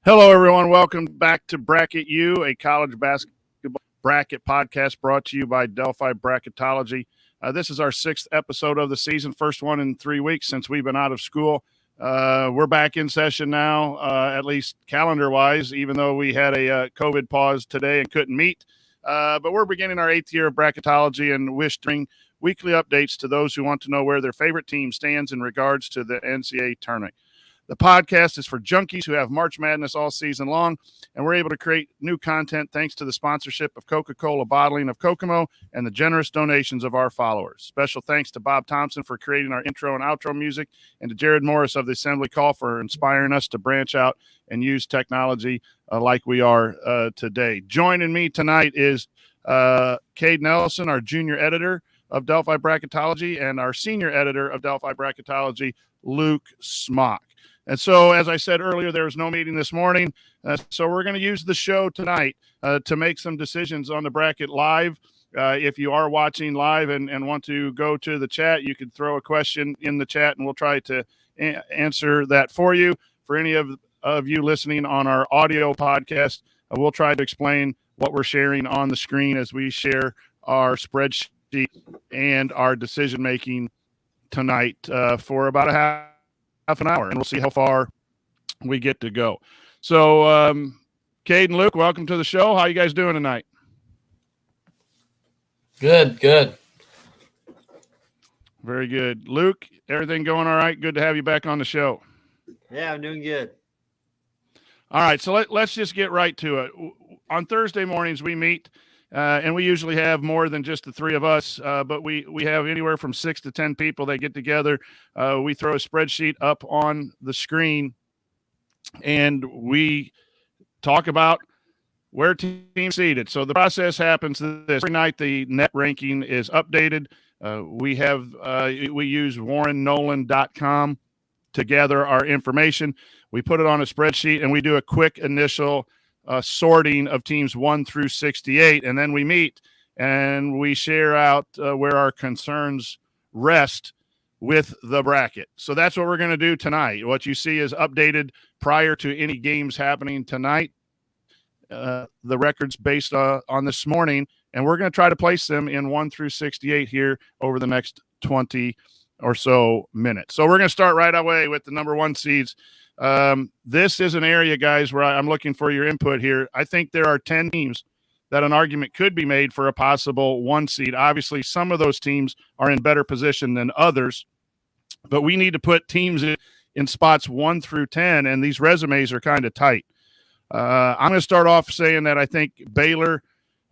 Hello, everyone. Welcome back to Bracket U, a college basketball bracket podcast brought to you by Delphi Bracketology. This is our sixth episode of the season, first one in 3 weeks since we've been out of school. We're back in session now, at least calendar-wise, even though we had a COVID pause today and couldn't meet. But we're beginning our eighth year of bracketology and wish to bring weekly updates to those who want to know where their favorite team stands in regards to the NCAA tournament. The podcast is for junkies who have March Madness all season long, and we're able to create new content thanks to the sponsorship of Coca-Cola Bottling of Kokomo and the generous donations of our followers. Special thanks to Bob Thompson for creating our intro and outro music, and to Jared Morris of the Assembly Call for inspiring us to branch out and use technology like we are today. Joining me tonight is Cade Nelson, our junior editor of Delphi Bracketology, and our senior editor of Delphi Bracketology, Luke Smock. And so, as I said earlier, there was no meeting this morning. So we're going to use the show tonight to make some decisions on the bracket live. If you are watching live and want to go to the chat, you can throw a question in the chat, and we'll try to answer that for you. For any of you listening on our audio podcast, we'll try to explain what we're sharing on the screen as we share our spreadsheet and our decision-making tonight for about a half an hour, and we'll see how far we get to go. So, Cade and Luke, welcome to the show. How you guys doing tonight? Good. Very good. Luke, everything going all right? Good to have you back on the show. Yeah, I'm doing good. All right, so let's just get right to it. On Thursday mornings, we meet, and we usually have more than just the three of us, but we have anywhere from 6 to 10 people that get together. We throw a spreadsheet up on the screen, and we talk about where teams seated. So the process happens this every night. The net ranking is updated. We use warrennolan.com to gather our information. We put it on a spreadsheet, and we do a quick initial sorting of teams 1 through 68, and then we meet and we share out where our concerns rest with the bracket. So that's what we're going to do tonight. What you see is updated prior to any games happening tonight. The records based on this morning, and we're going to try to place them in 1 through 68 here over the next 20 or so minutes. So we're going to start right away with the number 1 seeds. This is an area, guys, where I'm looking for your input here. I think there are 10 teams that an argument could be made for a possible 1 seed. Obviously, some of those teams are in better position than others, but we need to put teams in spots 1 through 10, and these resumes are kind of tight. I'm going to start off saying that I think Baylor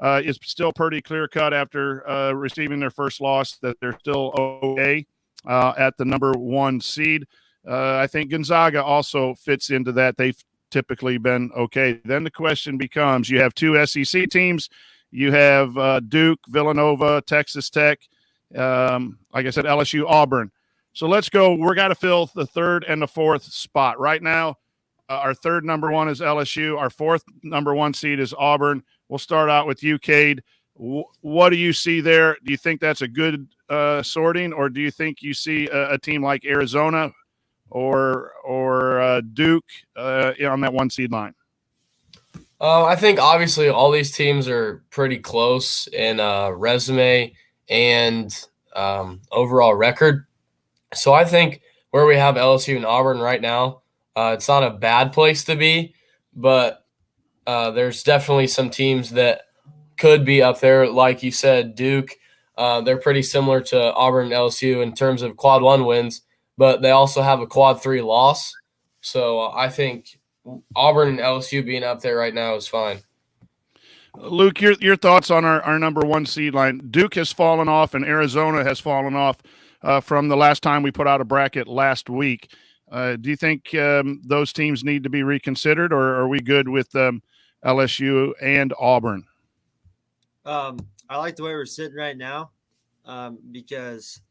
is still pretty clear-cut after receiving their first loss, that they're still okay at the number 1 seed. I think Gonzaga also fits into that. They've typically been okay. Then the question becomes, you have 2 SEC teams. You have Duke, Villanova, Texas Tech, like I said, LSU, Auburn. So let's go. We're got to fill the 3rd and the 4th spot. Right now, our 3rd number 1 is LSU. Our 4th number 1 seed is Auburn. We'll start out with you, Cade. What do you see there? Do you think that's a good sorting, or do you think you see a team like Arizona or Duke on that 1 seed line? I think obviously all these teams are pretty close in resume and overall record. So I think where we have LSU and Auburn right now, it's not a bad place to be, but there's definitely some teams that could be up there. Like you said, Duke, they're pretty similar to Auburn and LSU in terms of quad 1 wins, but they also have a quad 3 loss. So I think Auburn and LSU being up there right now is fine. Luke, your thoughts on our number 1 seed line. Duke has fallen off, and Arizona has fallen off from the last time we put out a bracket last week. Do you think those teams need to be reconsidered, or are we good with LSU and Auburn? I like the way we're sitting right now because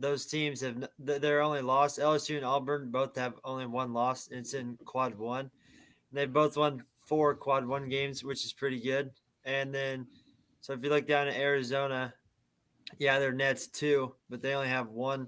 those teams they're only lost. LSU and Auburn both have only 1 loss. It's in quad 1. They've both won 4 quad 1 games, which is pretty good. And then, so if you look down at Arizona, yeah, their net's 2, but they only have 1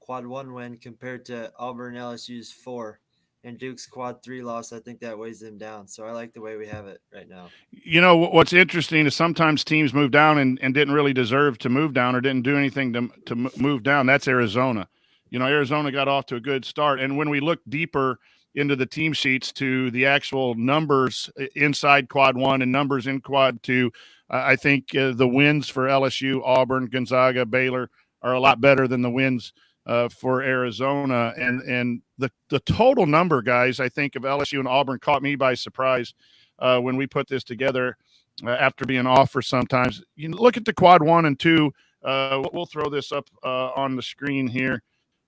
quad 1 win compared to Auburn and LSU's 4. and Duke's quad 3 loss, I think that weighs them down. So I like the way we have it right now. You know, what's interesting is sometimes teams move down and didn't really deserve to move down or didn't do anything to move down. That's Arizona. You know, Arizona got off to a good start. And when we look deeper into the team sheets to the actual numbers inside quad 1 and numbers in quad 2, I think the wins for LSU, Auburn, Gonzaga, Baylor are a lot better than the wins for Arizona. And the total number, guys, I think of LSU and Auburn caught me by surprise when we put this together after being off for sometimes. You look at the quad 1 and 2. We'll throw this up on the screen here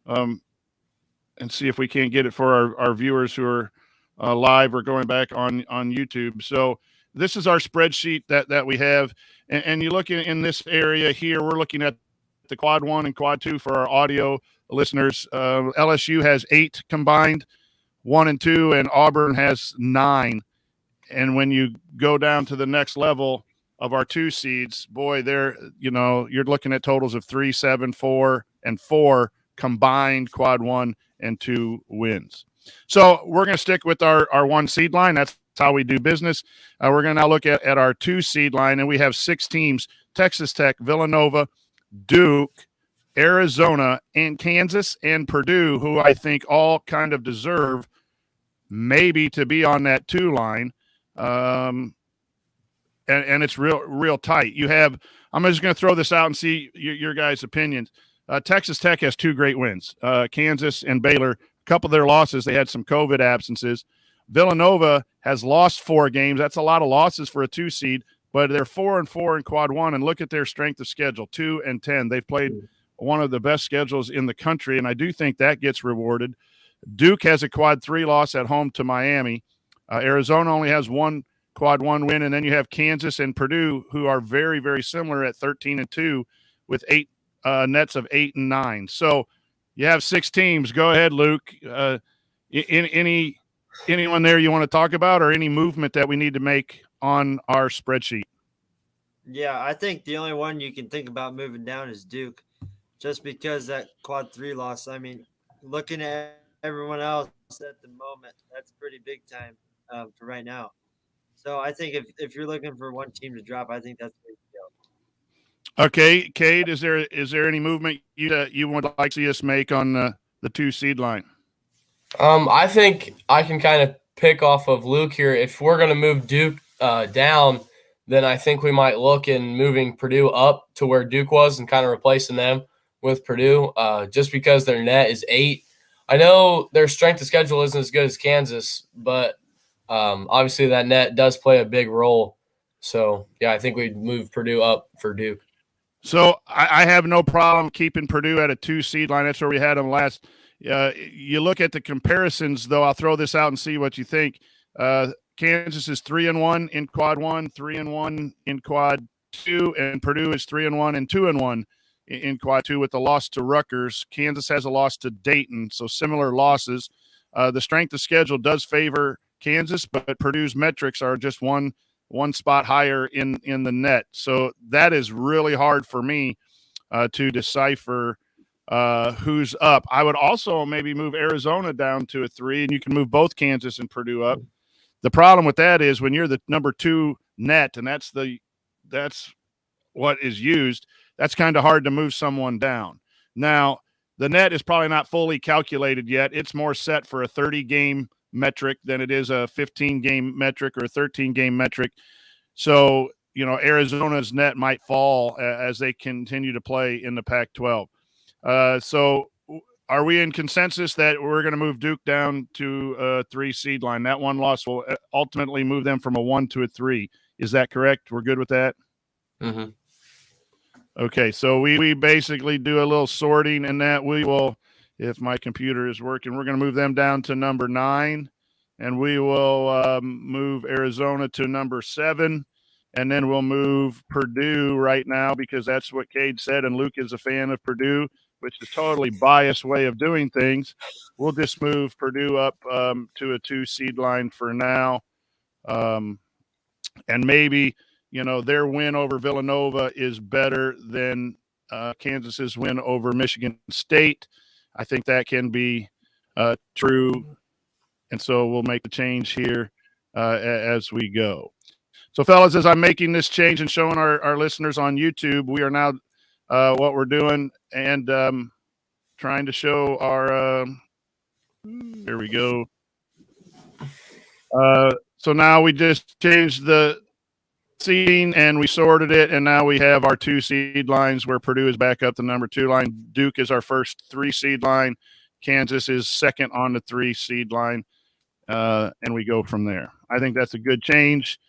and see if we can't get it for our viewers who are live or going back on YouTube. So this is our spreadsheet that we have. And you look in this area here, we're looking at the quad 1 and quad 2 for our audio listeners. LSU has 8 combined, 1 and 2, and Auburn has 9. And when you go down to the next level of our 2 seeds, boy, you're looking at totals of 3, 7, 4, and 4 combined quad 1 and 2 wins. So we're going to stick with our 1 seed line. That's how we do business. We're going to now look at our 2 seed line, and we have 6 teams: Texas Tech, Villanova, Duke, Arizona, and Kansas, and Purdue, who I think all kind of deserve maybe to be on that 2 line. And it's real tight. I'm just going to throw this out and see your guys' opinions. Texas Tech has 2 great wins. Kansas and Baylor, a couple of their losses, they had some COVID absences. Villanova has lost 4 games. That's a lot of losses for a 2 seed, but they're 4-4 in quad 1, and look at their strength of schedule, 2-10. They've played one of the best schedules in the country, and I do think that gets rewarded. Duke has a quad 3 loss at home to Miami. Arizona only has 1 quad 1 win, and then you have Kansas and Purdue, who are very, very similar at 13-2 with 8 nets of 8 and 9. So you have 6 teams. Go ahead, Luke. Anyone there you want to talk about, or any movement that we need to make on our spreadsheet? Yeah, I think the only one you can think about moving down is Duke, just because that quad 3 loss. I mean, looking at everyone else at the moment, that's pretty big time for right now. So I think if you're looking for one team to drop, I think that's where you go. Okay, Cade, is there any movement you would like to see us make on the 2 seed line? I think I can kind of pick off of Luke here. If we're going to move Duke down, then I think we might look in moving Purdue up to where Duke was and kind of replacing them with Purdue, just because their net is 8. I know their strength of schedule isn't as good as Kansas, but obviously that net does play a big role. So, yeah, I think we'd move Purdue up for Duke. So I have no problem keeping Purdue at a 2 seed line. That's where we had them last. You look at the comparisons, though. I'll throw this out and see what you think. Kansas is 3-1 in quad 1, 3-1 in quad 2, and Purdue is 3-1 and 2-1 in quad 2 with the loss to Rutgers. Kansas has a loss to Dayton, so similar losses. The strength of schedule does favor Kansas, but Purdue's metrics are just one spot higher in the net. So that is really hard for me to decipher who's up. I would also maybe move Arizona down to a 3, and you can move both Kansas and Purdue up. The problem with that is when you're the number 2 net, and that's what is used, that's kind of hard to move someone down. Now, the net is probably not fully calculated yet. It's more set for a 30-game metric than it is a 15-game metric or a 13-game metric. So, Arizona's net might fall as they continue to play in the Pac-12. So are we in consensus that we're going to move Duke down to a 3 seed line? That 1 loss will ultimately move them from a 1 to a 3. Is that correct? We're good with that? Mm-hmm. Okay, so we basically do a little sorting, and that we will, if my computer is working, we're going to move them down to number 9, and we will move Arizona to number 7, and then we'll move Purdue right now because that's what Cade said, and Luke is a fan of Purdue, which is a totally biased way of doing things. We'll just move Purdue up to a 2 seed line for now. And maybe, their win over Villanova is better than Kansas's win over Michigan State. I think that can be true and so we'll make the change here as we go. So, fellas, as I'm making this change and showing our listeners on YouTube, we are now what we're doing and trying to show our. Here we go. So now we just changed the seeding and we sorted it, and now we have our 2 seed lines where Purdue is back up the number 2 line. Duke is our first 3 seed line. Kansas is second on the 3 seed line, and we go from there. I think that's a good change.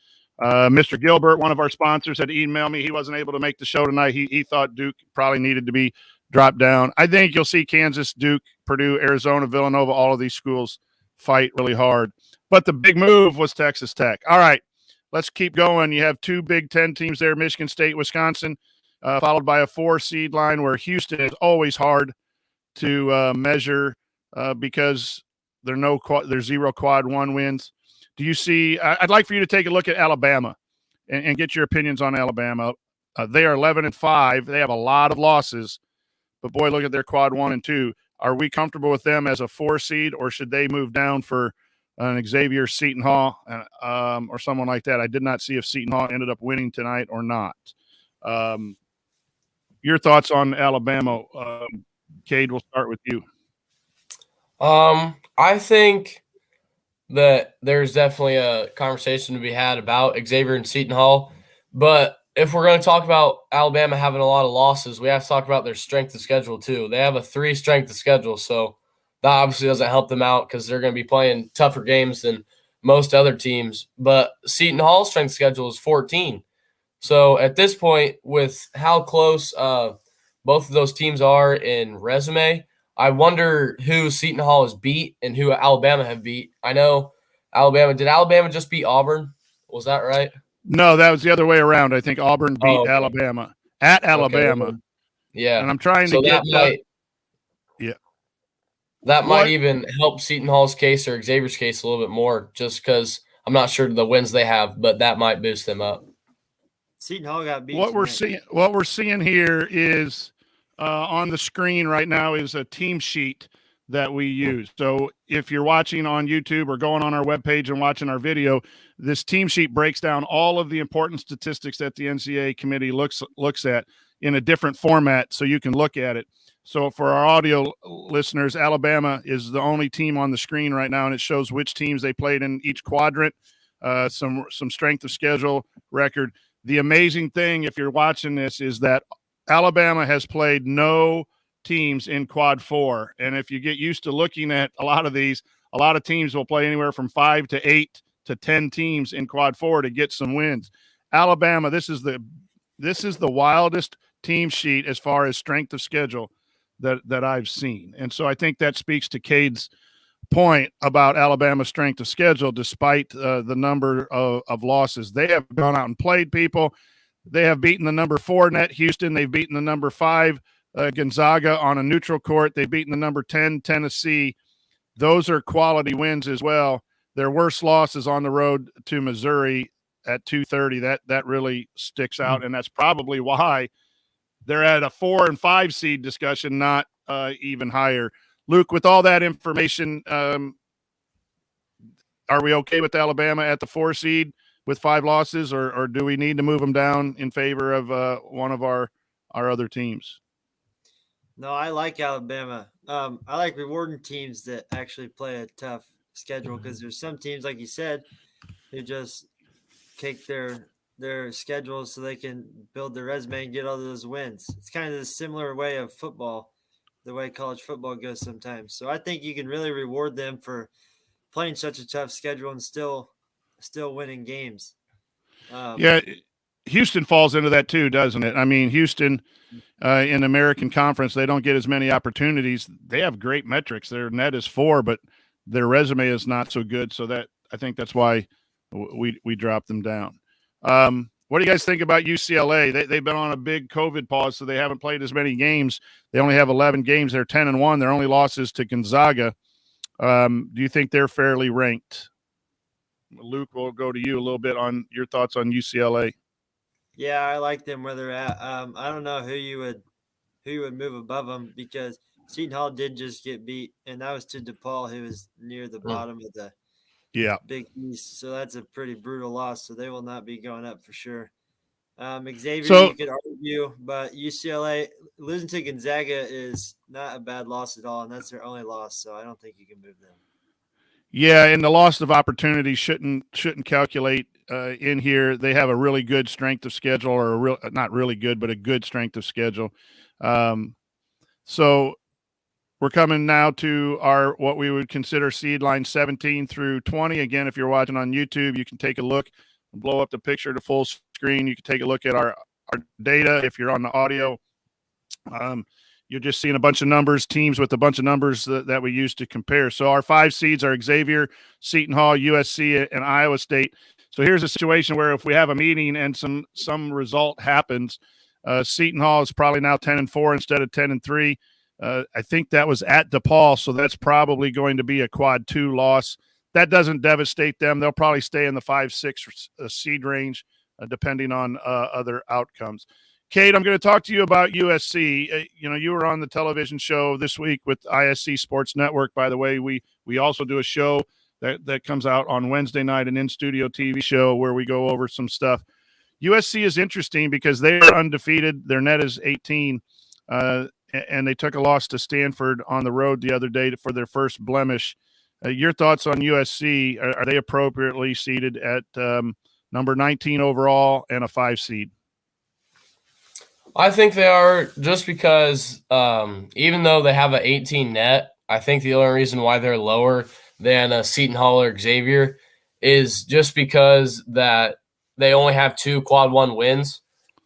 Mr. Gilbert, one of our sponsors, had emailed me. He wasn't able to make the show tonight. He thought Duke probably needed to be dropped down. I think you'll see Kansas, Duke, Purdue, Arizona, Villanova, all of these schools fight really hard. But the big move was Texas Tech. All right, let's keep going. You have 2 Big Ten teams there, Michigan State, Wisconsin, followed by a 4 seed line where Houston is always hard to measure because there's 0 quad 1 wins. Do you see? I'd like for you to take a look at Alabama and get your opinions on Alabama. They are 11-5. They have a lot of losses, but boy, look at their quad 1 and 2. Are we comfortable with them as a 4 seed, or should they move down for an Xavier Seton Hall or someone like that? I did not see if Seton Hall ended up winning tonight or not. Your thoughts on Alabama, Cade? We'll start with you. I think that there's definitely a conversation to be had about Xavier and Seton Hall. But if we're going to talk about Alabama having a lot of losses, we have to talk about their strength of schedule too. They have a 3 strength of schedule, so that obviously doesn't help them out because they're going to be playing tougher games than most other teams. But Seton Hall's strength schedule is 14. So at this point, with how close both of those teams are in resume, I wonder who Seton Hall has beat and who Alabama have beat. I know did Alabama just beat Auburn? Was that right? No, that was the other way around. I think Auburn beat Alabama at Alabama. Okay. Yeah. And I'm trying to get that might even help Seton Hall's case or Xavier's case a little bit more, just because I'm not sure the wins they have, but that might boost them up. Seton Hall got beat. What we're seeing here is on the screen right now is a team sheet that we use. So if you're watching on YouTube or going on our webpage and watching our video, this team sheet breaks down all of the important statistics that the NCAA committee looks at in a different format so you can look at it. So for our audio listeners, Alabama is the only team on the screen right now, and it shows which teams they played in each quadrant, some strength of schedule record. The amazing thing, if you're watching this, is that Alabama has played no teams in quad 4. And if you get used to looking at a lot of these, a lot of teams will play anywhere from 5 to 8 to 10 teams in quad 4 to get some wins. Alabama, this is the wildest team sheet as far as strength of schedule that I've seen. And so I think that speaks to Cade's point about Alabama's strength of schedule, despite the number of losses. They have gone out and played people. They have beaten the number 4 net Houston. They've beaten the number 5 Gonzaga on a neutral court. They've beaten the number 10 Tennessee. Those are quality wins as well. Their worst loss is on the road to Missouri at 2:30. That really sticks out, and that's probably why they're at a 4 and 5 seed discussion, not even higher. Luke, with all that information, are we okay with Alabama at the 4 seed with 5 losses, or do we need to move them down in favor of one of our other teams? No, I like Alabama. I like rewarding teams that actually play a tough schedule, because there's some teams, like you said, who just take their schedules so they can build their resume and get all those wins. It's kind of a similar way of football, the way college football goes sometimes. So I think you can really reward them for playing such a tough schedule and still winning games. Houston falls into that too, doesn't it? I mean, Houston in the American Conference, they don't get as many opportunities. They have great metrics. Their net is 4, but their resume is not so good. So that I think that's why we dropped them down. What do you guys think about UCLA? They've been on a big COVID pause, so they haven't played as many games. They only have 11 games. They're 10-1. Their only losses to Gonzaga. Do you think they're fairly ranked? Luke, we'll go to you a little bit on your thoughts on UCLA. Yeah, I like them where they're at. I don't know who you would move above them, because Seton Hall did just get beat, and that was to DePaul, who was near the bottom of the Yeah. Big East. So that's a pretty brutal loss. So they will not be going up for sure. Xavier, So- you could argue, but UCLA losing to Gonzaga is not a bad loss at all, and that's their only loss. So I don't think you can move them. Yeah, and the loss of opportunity shouldn't calculate in here. They have a really good strength of schedule, or not really good, but a good strength of schedule. So we're coming now to our what we would consider seed line 17 through 20. Again, if you're watching on YouTube, you can take a look, blow up the picture to full screen. You can take a look at our data. If you're on the audio, you're just seeing a bunch of numbers, teams with a bunch of numbers that we use to compare. So our 5 seeds are Xavier, Seton Hall, USC, and Iowa State. So here's a situation where if we have a meeting and some result happens, Seton Hall is probably now 10-4 instead of 10-3. I think that was at DePaul, so that's probably going to be a quad 2 loss. That doesn't devastate them. They'll probably stay in the 5-6 seed range, depending on other outcomes. Cade, I'm going to talk to you about USC. You were on the television show this week with ISC Sports Network. By the way, we also do a show that comes out on Wednesday night, an in-studio TV show where we go over some stuff. USC is interesting because they are undefeated. Their net is 18, and they took a loss to Stanford on the road the other day for their first blemish. Your thoughts on USC? Are they appropriately seeded at number 19 overall and a 5 seed? I think they are, just because even though they have an 18 net, I think the only reason why they're lower than Seton Hall or Xavier is just because that they only have 2 quad 1 wins,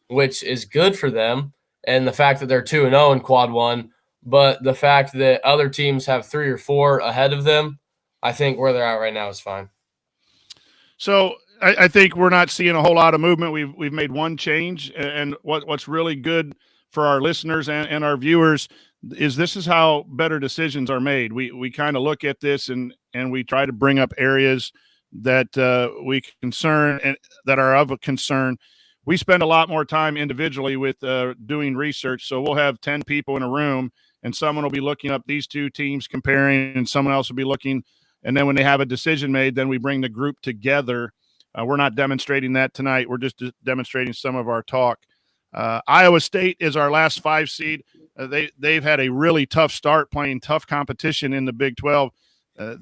which is good for them. And the fact that they're 2-0 in quad 1, but the fact that other teams have 3 or 4 ahead of them, I think where they're at right now is fine. So I think we're not seeing a whole lot of movement. We've made one change, and what's really good for our listeners and our viewers is this is how better decisions are made. We kind of look at this and we try to bring up areas that we concern and that are of a concern. We spend a lot more time individually with doing research. So we'll have 10 people in a room, and someone will be looking up these 2 teams comparing, and someone else will be looking. And then when they have a decision made, then we bring the group together. We're not demonstrating that tonight. We're just demonstrating some of our talk. Iowa State is our last 5 seed. They've had a really tough start, playing tough competition in the Big 12.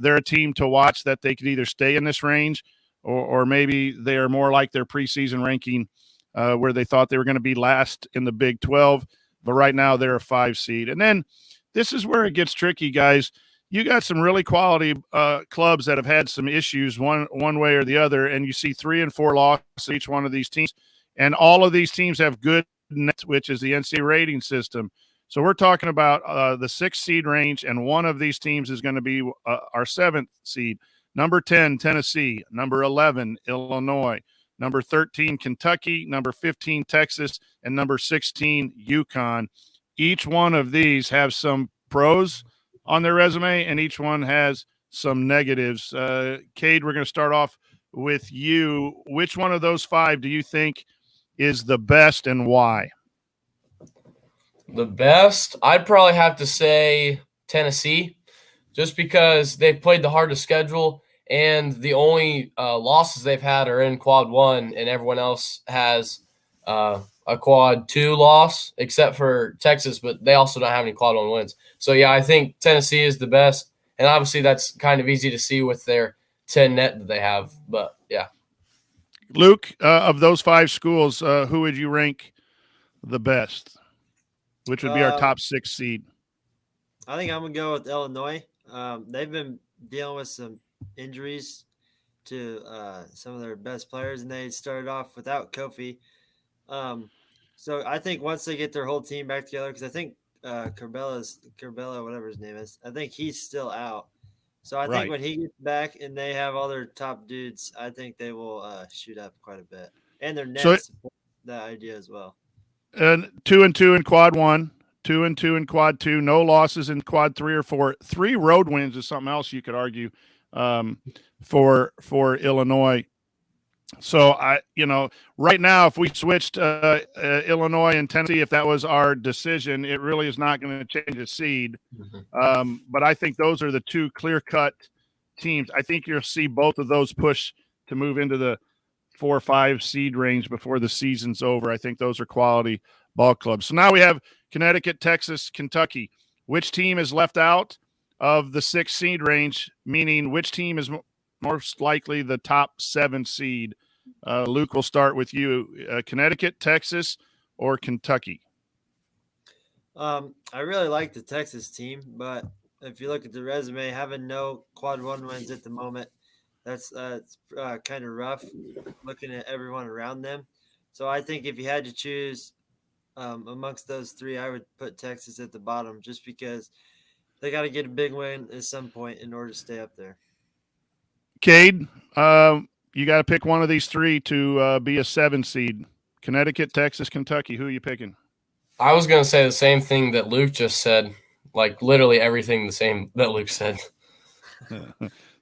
They're a team to watch that they could either stay in this range or maybe they are more like their preseason ranking where they thought they were going to be last in the Big 12. But right now they're a 5 seed. And then this is where it gets tricky, guys. You got some really quality clubs that have had some issues one way or the other, and you see 3 and 4 losses each one of these teams, and all of these teams have good nets, which is the NCAA rating system. So we're talking about the 6 seed range, and one of these teams is going to be our 7th seed. Number 10, Tennessee. Number 11, Illinois. Number 13, Kentucky. Number 15, Texas. And number 16, UConn. Each one of these have some pros on their resume, and each one has some negatives. Cade, we're going to start off with you. Which one of those 5 do you think is the best, and why? The best, I'd probably have to say Tennessee, just because they've played the hardest schedule, and the only losses they've had are in quad 1, and everyone else has a quad 2 loss, except for Texas, but they also don't have any quad 1 wins. So, yeah, I think Tennessee is the best. And obviously that's kind of easy to see with their 10 net that they have. But, yeah. Luke, of those 5 schools, who would you rank the best? Which would be our top 6 seed? I think I'm going to go with Illinois. They've been dealing with some injuries to some of their best players, and they started off without Kofi. So I think once they get their whole team back together, because I think Curbelo, whatever his name is, I think he's still out. So I think when he gets back and they have all their top dudes, I think they will shoot up quite a bit, and their nets support that idea as well. And 2-2 in quad 1, 2-2 in quad 2, no losses in quad 3 or 4. 3 road wins is something else you could argue for Illinois. So right now, if we switched Illinois and Tennessee, if that was our decision, it really is not going to change a seed. But I think those are the two clear-cut teams. I think you'll see both of those push to move into the 4 or 5 seed range before the season's over. I think those are quality ball clubs. So now we have Connecticut, Texas, Kentucky. Which team is left out of the 6 seed range, meaning which team is most likely the top 7 seed? Luke, we'll start with you. Connecticut, Texas, or Kentucky? I really like the Texas team, but if you look at the resume, having no quad 1 wins at the moment, that's kind of rough looking at everyone around them. So I think if you had to choose amongst those 3, I would put Texas at the bottom just because they got to get a big win at some point in order to stay up there. Cade, you got to pick one of these 3 to be a 7 seed. Connecticut, Texas, Kentucky. Who are you picking? I was going to say the same thing that Luke just said, like literally everything the same that Luke said.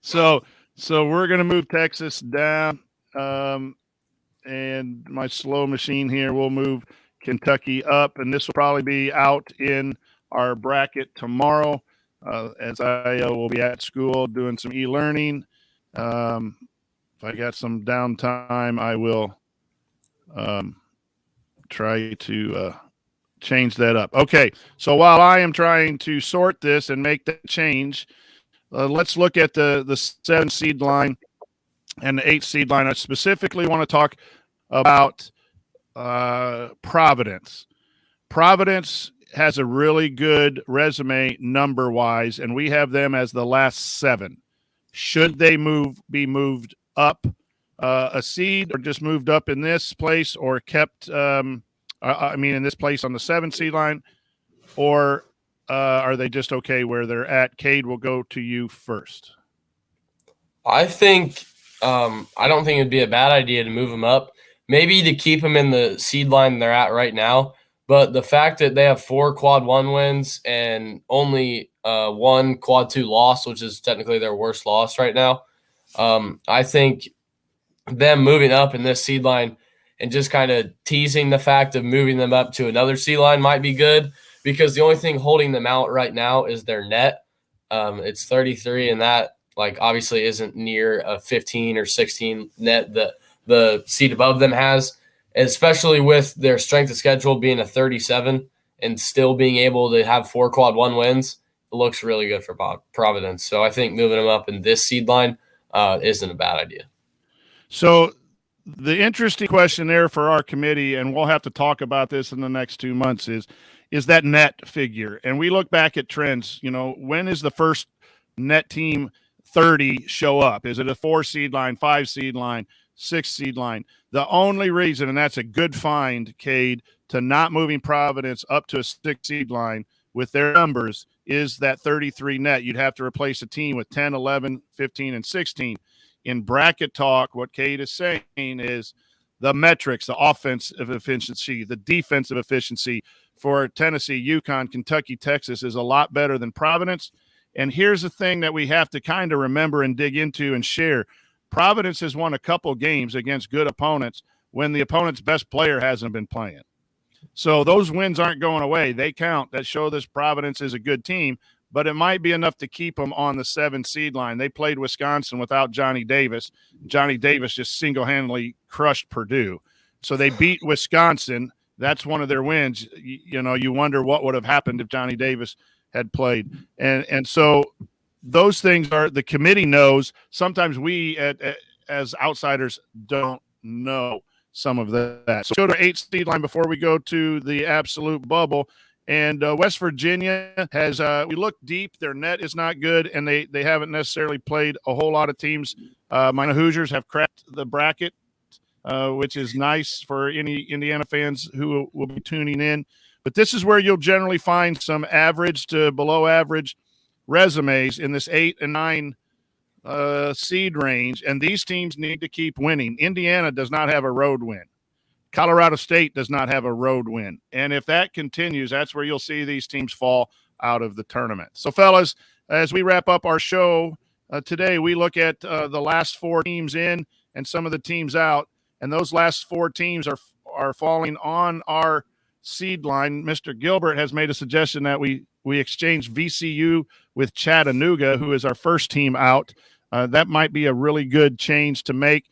So we're going to move Texas down, and my slow machine here will move Kentucky up, and this will probably be out in our bracket tomorrow as I will be at school doing some e-learning. If I got some downtime, I will try to change that up. Okay, so while I am trying to sort this and make that change, let's look at the 7 seed line and the 8 seed line. I specifically want to talk about Providence. Providence has a really good resume number-wise, and we have them as the last 7. Should they be moved up a seed, or just moved up in this place, or kept in this place on the 7 seed line, or are they just okay where they're at? Cade, will go to you first. I think I don't think it'd be a bad idea to move them up. Maybe to keep them in the seed line they're at right now. But the fact that they have 4 quad 1 wins and only 1 quad 2 loss, which is technically their worst loss right now, I think them moving up in this seed line and just kind of teasing the fact of moving them up to another seed line might be good, because the only thing holding them out right now is their net. It's 33, and that obviously isn't near a 15 or 16 net that the seed above them has, especially with their strength of schedule being a 37 and still being able to have 4 quad 1 wins. It looks really good for Providence. So I think moving them up in this seed line isn't a bad idea. So the interesting question there for our committee, and we'll have to talk about this in the next 2 months, is that net figure. And we look back at trends. When is the first net team 30 show up? Is it a 4 seed line, 5 seed line, 6 seed line? The only reason, and that's a good find, Cade, to not moving Providence up to a 6 seed line with their numbers is that 33 net. You'd have to replace a team with 10, 11, 15, and 16. In bracket talk, what Cade is saying is the metrics, the offensive efficiency, the defensive efficiency for Tennessee, UConn, Kentucky, Texas is a lot better than Providence. And here's the thing that we have to kind of remember and dig into and share. Providence has won a couple games against good opponents when the opponent's best player hasn't been playing. So those wins aren't going away. They count. That show this Providence is a good team, but it might be enough to keep them on the 7 seed line. They played Wisconsin without Johnny Davis. Johnny Davis just single-handedly crushed Purdue. So they beat Wisconsin. That's one of their wins. You wonder what would have happened if Johnny Davis had played. And so those things are, the committee knows. Sometimes we as outsiders don't know some of that. So go to 8 seed line before we go to the absolute bubble. And West Virginia has we look deep. Their net is not good, and they haven't necessarily played a whole lot of teams. My Hoosiers have cracked the bracket, which is nice for any Indiana fans who will be tuning in. But this is where you'll generally find some average to below average resumes in this 8 and 9 seed range, and these teams need to keep winning. Indiana does not have a road win. Colorado State does not have a road win. And if that continues, that's where you'll see these teams fall out of the tournament. So, fellas, as we wrap up our show today, we look at the last 4 teams in and some of the teams out. And those last 4 teams are falling on our seed line. Mr. Gilbert has made a suggestion that we exchange VCU with Chattanooga, who is our first team out. That might be a really good change to make.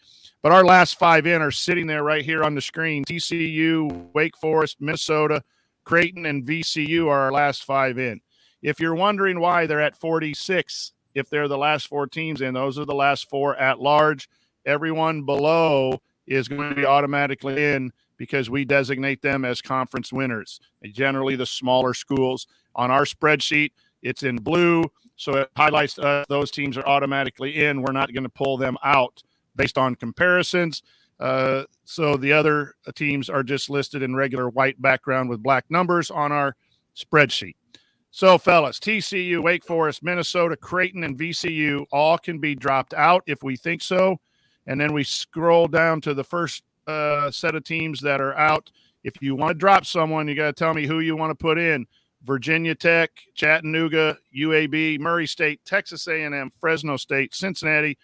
But our last 5 in are sitting there right here on the screen. TCU, Wake Forest, Minnesota, Creighton, and VCU are our last 5 in. If you're wondering why they're at 46, if they're the last 4 teams in, those are the last 4 at large. Everyone below is going to be automatically in because we designate them as conference winners. Generally, the smaller schools. On our spreadsheet, it's in blue, so it highlights those teams are automatically in. We're not going to pull them out based on comparisons. So the other teams are just listed in regular white background with black numbers on our spreadsheet. So, fellas, TCU, Wake Forest, Minnesota, Creighton, and VCU all can be dropped out if we think so. And then we scroll down to the first set of teams that are out. If you want to drop someone, you got to tell me who you want to put in. Virginia Tech, Chattanooga, UAB, Murray State, Texas A&M, Fresno State, Cincinnati,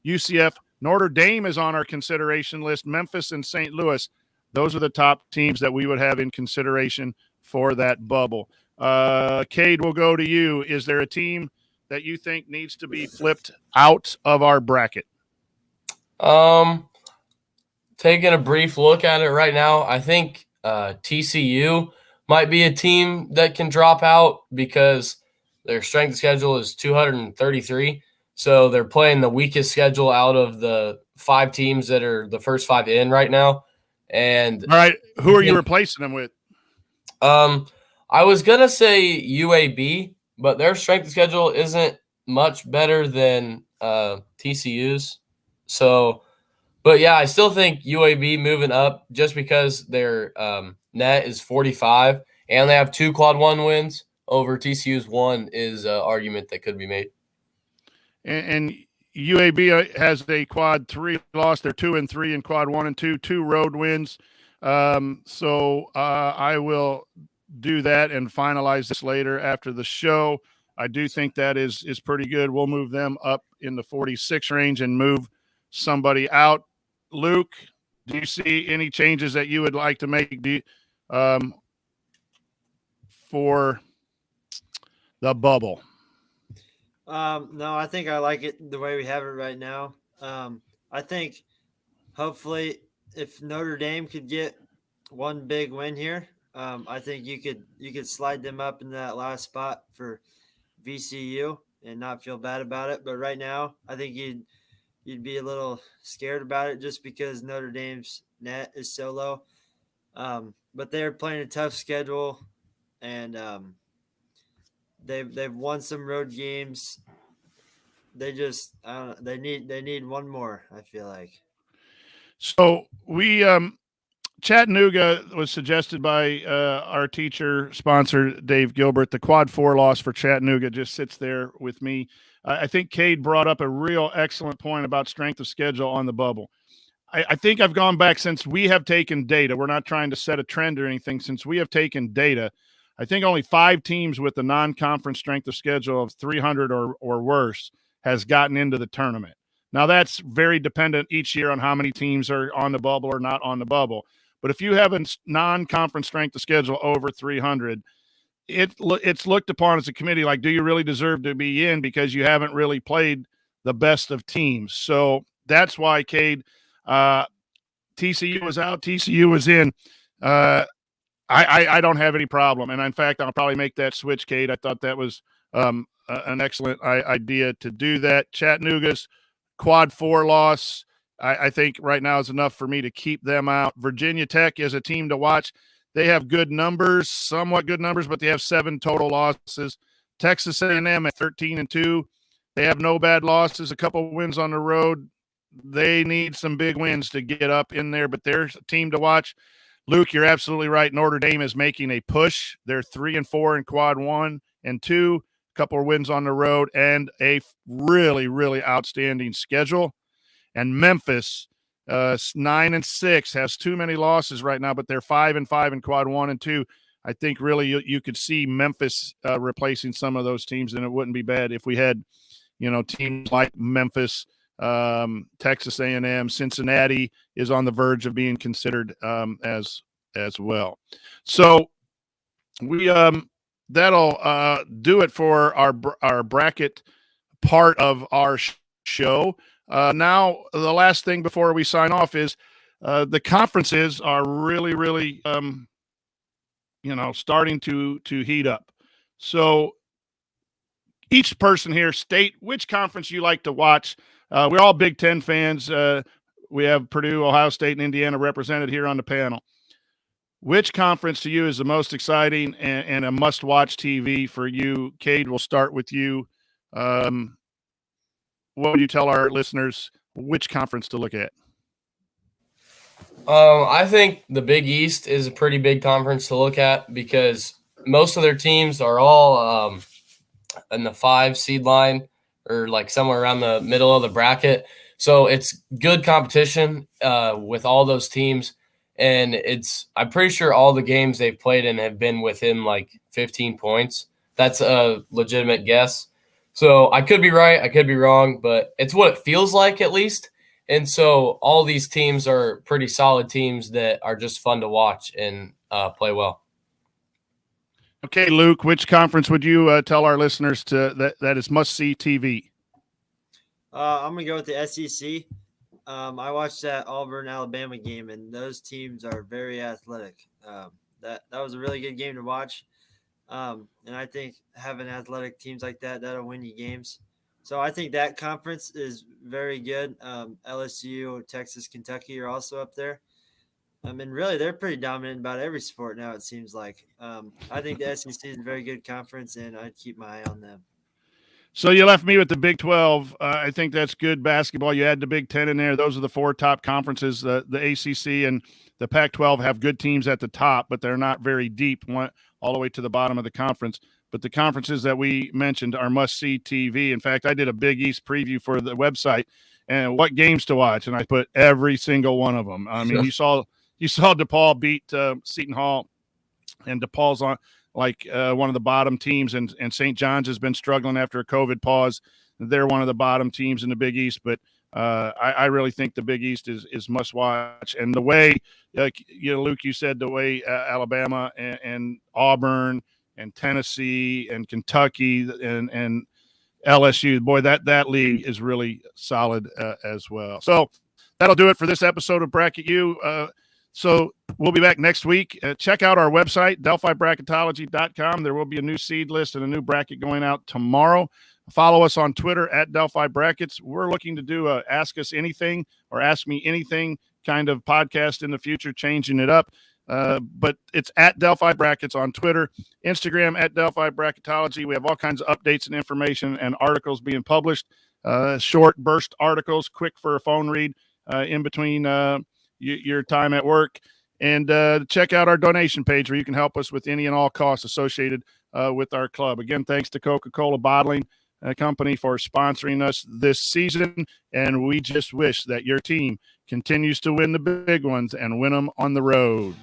UCF, Notre Dame is on our consideration list, Memphis and St. Louis. Those are the top teams that we would have in consideration for that bubble. Cade, we'll go to you. Is there a team that you think needs to be flipped out of our bracket? Taking a brief look at it right now, I think TCU might be a team that can drop out because their strength of schedule is 233. So they're playing the weakest schedule out of the 5 teams that are the first 5 in right now. And all right, who are you replacing them with? I was going to say UAB, but their strength of schedule isn't much better than TCU's. So, but yeah, I still think UAB moving up just because their net is 45 and they have 2 quad 1 wins over TCU's 1 is an argument that could be made. And UAB has a quad 3 loss. They're 2-3 in quad 1 and 2 road wins. So I will do that and finalize this later after the show. I do think that is pretty good. We'll move them up in the 46 range and move somebody out. Luke, do you see any changes that you would like to make for the bubble? No, I think I like it the way we have it right now. I think hopefully if Notre Dame could get one big win here, I think you could slide them up in that last spot for VCU and not feel bad about it. But right now, I think you'd be a little scared about it just because Notre Dame's net is so low. But they're playing a tough schedule, and they've won some road games. They just they need one more, I feel like. So we Chattanooga was suggested by our teacher sponsor Dave Gilbert. The quad 4 loss for Chattanooga just sits there with me. I think Cade brought up a real excellent point about strength of schedule on the bubble. I think I've gone back since we have taken data. We're not trying to set a trend or anything. Since we have taken data, I think only 5 teams with the non-conference strength of schedule of 300 or worse has gotten into the tournament. Now, that's very dependent each year on how many teams are on the bubble or not on the bubble. But if you have a non-conference strength of schedule over 300, it's looked upon as a committee like, do you really deserve to be in because you haven't really played the best of teams? So that's why, Cade, TCU was out, TCU was in. I don't have any problem. And in fact, I'll probably make that switch, Cade. I thought that was an excellent idea to do that. Chattanooga's quad 4 loss, I think right now is enough for me to keep them out. Virginia Tech is a team to watch. They have good numbers, somewhat good numbers, but they have 7 total losses. Texas A&M at 13-2. They have no bad losses, a couple wins on the road. They need some big wins to get up in there, but they're a team to watch. Luke, you're absolutely right. Notre Dame is making a push. They're 3-4 in quad 1 and 2, a couple of wins on the road, and a really, really outstanding schedule. And Memphis, 9-6, has too many losses right now, but they're 5-5 in quad 1 and 2. I think really you could see Memphis replacing some of those teams, and it wouldn't be bad if we had, teams like Memphis Texas A&M, Cincinnati is on the verge of being considered as well. So we that'll do it for our bracket part of our show. Now, the last thing before we sign off is the conferences are really starting to heat up. So each person here state which conference you like to watch. We're all Big Ten fans. We have Purdue, Ohio State, and Indiana represented here on the panel. Which conference to you is the most exciting and a must-watch TV for you? Cade, we'll start with you. What would you tell our listeners which conference to look at? I think the Big East is a pretty big conference to look at because most of their teams are all in the 5 seed line or like somewhere around the middle of the bracket. So it's good competition with all those teams. And I'm pretty sure all the games they've played in have been within like 15 points. That's a legitimate guess. So I could be right, I could be wrong, but it's what it feels like at least. And so all these teams are pretty solid teams that are just fun to watch and play well. Okay, Luke, which conference would you tell our listeners that is must-see TV? I'm going to go with the SEC. I watched that Auburn-Alabama game, and those teams are very athletic. That was a really good game to watch. And I think having athletic teams like that, that'll win you games. So I think that conference is very good. LSU, Texas, Kentucky are also up there. And really, they're pretty dominant about every sport now, it seems like. I think the SEC is a very good conference, and I'd keep my eye on them. So you left me with the Big 12. I think that's good basketball. You add the Big 10 in there. Those are the 4 top conferences. The ACC and the Pac-12 have good teams at the top, but they're not very deep all the way to the bottom of the conference. But the conferences that we mentioned are must-see TV. In fact, I did a Big East preview for the website and what games to watch, and I put every single one of them. I mean, you saw DePaul beat Seton Hall, and DePaul's on one of the bottom teams, and St. John's has been struggling after a COVID pause. They're one of the bottom teams in the Big East, but I really think the Big East is must watch. And the way, Luke, you said the way Alabama and Auburn and Tennessee and Kentucky and LSU, boy, that league is really solid as well. So that'll do it for this episode of Bracket U. So we'll be back next week. Check out our website, DelphiBracketology.com. There will be a new seed list and a new bracket going out tomorrow. Follow us on Twitter at Delphi Brackets. We're looking to do a Ask Us Anything or Ask Me Anything kind of podcast in the future, changing it up. But it's at Delphi Brackets on Twitter, Instagram at Delphi Bracketology. We have all kinds of updates and information and articles being published, short burst articles, quick for a phone read in between your time at work. And check out our donation page where you can help us with any and all costs associated with our club. Again, thanks to Coca-Cola Bottling Company for sponsoring us this season. And we just wish that your team continues to win the big ones and win them on the road.